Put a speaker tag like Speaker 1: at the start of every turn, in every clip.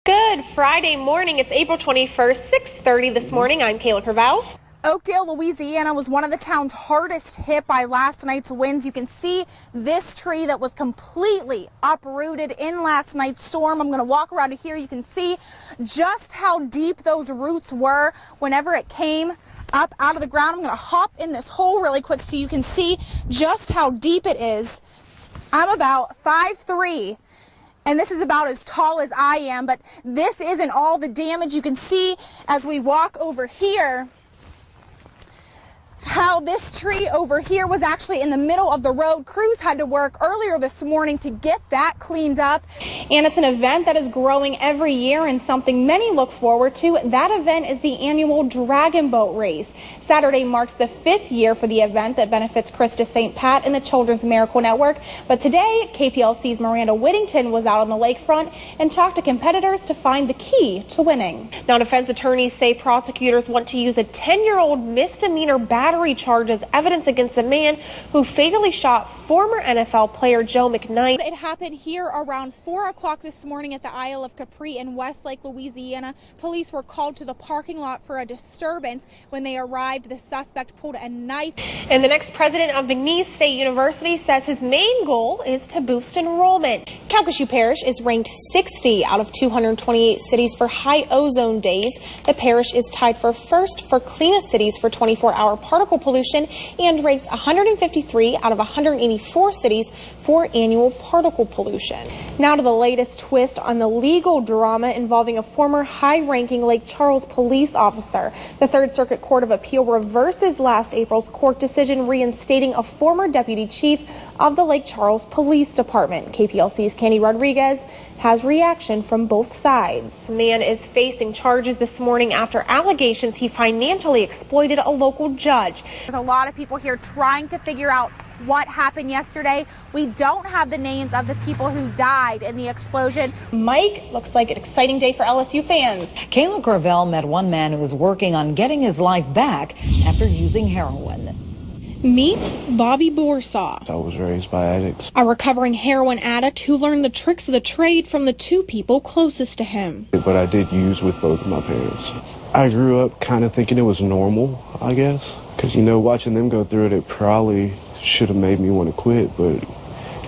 Speaker 1: Good Friday morning. It's April 21st, 6:30 this morning. I'm Kayla Courvell.
Speaker 2: Oakdale, Louisiana was one of the towns hardest hit by last night's winds. You can see this tree that was completely uprooted in last night's storm. I'm going to walk around to here. You can see just how deep those roots were whenever it came up out of the ground. I'm going to hop in this hole really quick so you can see just how deep it is. I'm about 5'3". And this is about as tall as I am, but this isn't all the damage. You can see as we walk over here how this tree over here was actually in the middle of the road. Crews had to work earlier this morning to get that cleaned up.
Speaker 1: And it's an event that is growing every year and something many look forward to. That event is the annual Dragon Boat Race. Saturday marks the 5th year for the event that benefits Christa St. Pat and the Children's Miracle Network. But today, KPLC's Miranda Whittington was out on the lakefront and talked to competitors to find the key to winning. Now, defense attorneys say prosecutors want to use a 10-year-old misdemeanor battery charge as evidence against the man who fatally shot former NFL player Joe McKnight.
Speaker 2: It happened here around 4 o'clock this morning at the Isle of Capri in Westlake, Louisiana. Police were called to the parking lot for a disturbance. When they arrived, the suspect pulled a knife.
Speaker 1: And the next president of McNeese State University says his main goal is to boost enrollment. Calcasieu Parish is ranked 60 out of 228 cities for high ozone days. The parish is tied for first for cleanest cities for 24-hour particle pollution and ranks 153 out of 184 cities for annual particle pollution. Now to the latest twist on the legal drama involving a former high-ranking Lake Charles police officer. The Third Circuit Court of Appeal reverses last April's court decision reinstating a former deputy chief of the Lake Charles Police Department. KPLC's Candy Rodriguez has reaction from both sides. The man is facing charges this morning after allegations he financially exploited a local judge.
Speaker 2: There's a lot of people here trying to figure out what happened yesterday. We don't have the names of the people who died in the explosion.
Speaker 1: Mike, looks like an exciting day for LSU fans.
Speaker 3: Kayla Courvell met one man who was working on getting his life back after using heroin.
Speaker 4: Meet Bobby Borsaw.
Speaker 5: I was raised by addicts.
Speaker 4: A recovering heroin addict who learned the tricks of the trade from the two people closest to him.
Speaker 5: But I did use with both of my parents. I grew up kind of thinking it was normal, I guess. Because, watching them go through it probably should have made me want to quit, but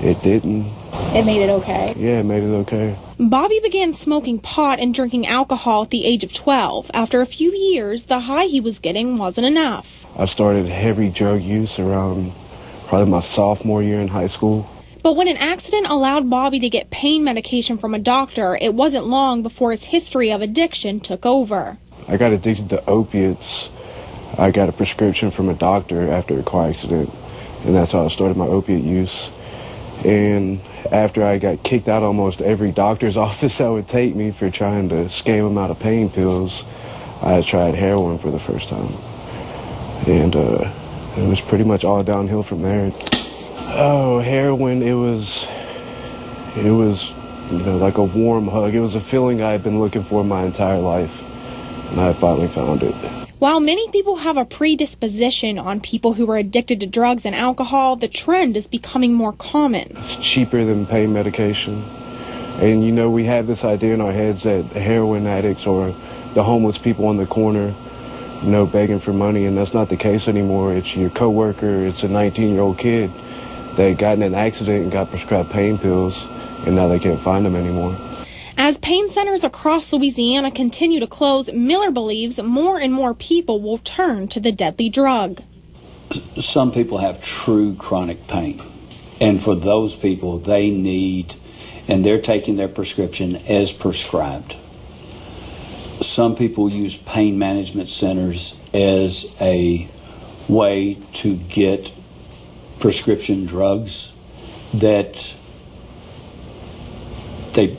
Speaker 5: it didn't.
Speaker 4: It made it okay.
Speaker 5: Yeah, it made it okay.
Speaker 4: Bobby began smoking pot and drinking alcohol at the age of 12. After a few years, the high he was getting wasn't enough.
Speaker 5: I started heavy drug use around probably my sophomore year in high school.
Speaker 4: But when an accident allowed Bobby to get pain medication from a doctor, it wasn't long before his history of addiction took over.
Speaker 5: I got addicted to opiates. I got a prescription from a doctor after a car accident, and that's how I started my opiate use. And after I got kicked out almost every doctor's office that would take me for trying to scam them out of pain pills, I tried heroin for the first time. And it was pretty much all downhill from there. Oh, heroin, it was like a warm hug. It was a feeling I had been looking for my entire life, and I finally found it.
Speaker 4: While many people have a predisposition on people who are addicted to drugs and alcohol, the trend is becoming more common.
Speaker 5: It's cheaper than pain medication. And, we have this idea in our heads that heroin addicts or the homeless people on the corner, begging for money, and that's not the case anymore. It's your coworker, it's a 19-year-old kid that got in an accident and got prescribed pain pills, and now they can't find them anymore.
Speaker 4: As pain centers across Louisiana continue to close, Miller believes more and more people will turn to the deadly drug.
Speaker 6: Some people have true chronic pain, and for those people, they need, and they're taking their prescription as prescribed. Some people use pain management centers as a way to get prescription drugs that they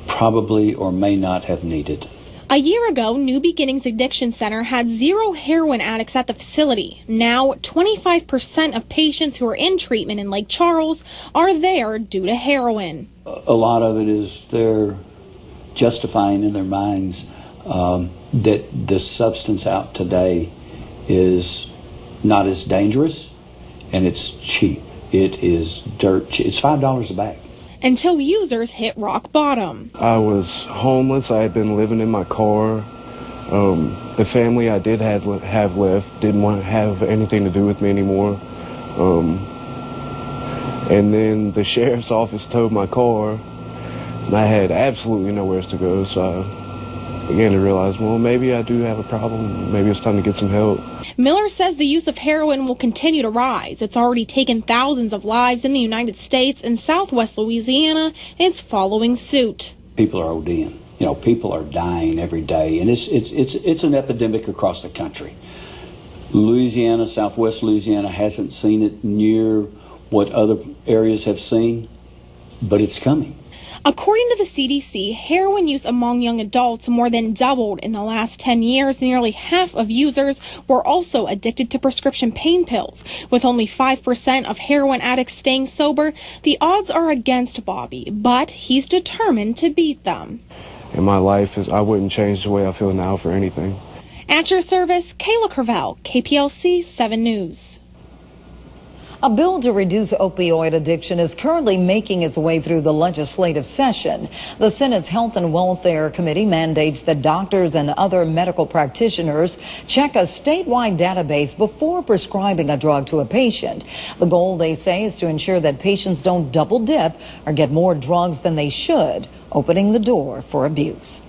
Speaker 6: probably or may not have needed.
Speaker 4: A year ago, New Beginnings Addiction Center had 0 heroin addicts at the facility. Now, 25% of patients who are in treatment in Lake Charles are there due to heroin.
Speaker 6: A lot of it is they're justifying in their minds that the substance out today is not as dangerous and it's cheap. It is dirt cheap. It's $5 a bag.
Speaker 4: until users hit rock bottom.
Speaker 5: I was homeless. I had been living in my car. The family I did have left didn't want to have anything to do with me anymore. And then the sheriff's office towed my car, and I had absolutely nowhere to go, so I began to realize, well, maybe I do have a problem. Maybe it's time to get some help.
Speaker 4: Miller says the use of heroin will continue to rise. It's already taken thousands of lives in the United States, and Southwest Louisiana is following suit.
Speaker 6: People are ODing. You know, people are dying every day, and it's an epidemic across the country. Louisiana, Southwest Louisiana hasn't seen it near what other areas have seen, but it's coming.
Speaker 4: According to the CDC, heroin use among young adults more than doubled in the last 10 years. Nearly half of users were also addicted to prescription pain pills. With only 5% of heroin addicts staying sober, the odds are against Bobby, but he's determined to beat them.
Speaker 5: In my life, I wouldn't change the way I feel now for anything.
Speaker 4: At your service, Kayla Courvell, KPLC 7 News.
Speaker 3: A bill to reduce opioid addiction is currently making its way through the legislative session. The Senate's Health and Welfare Committee mandates that doctors and other medical practitioners check a statewide database before prescribing a drug to a patient. The goal, they say, is to ensure that patients don't double dip or get more drugs than they should, opening the door for abuse.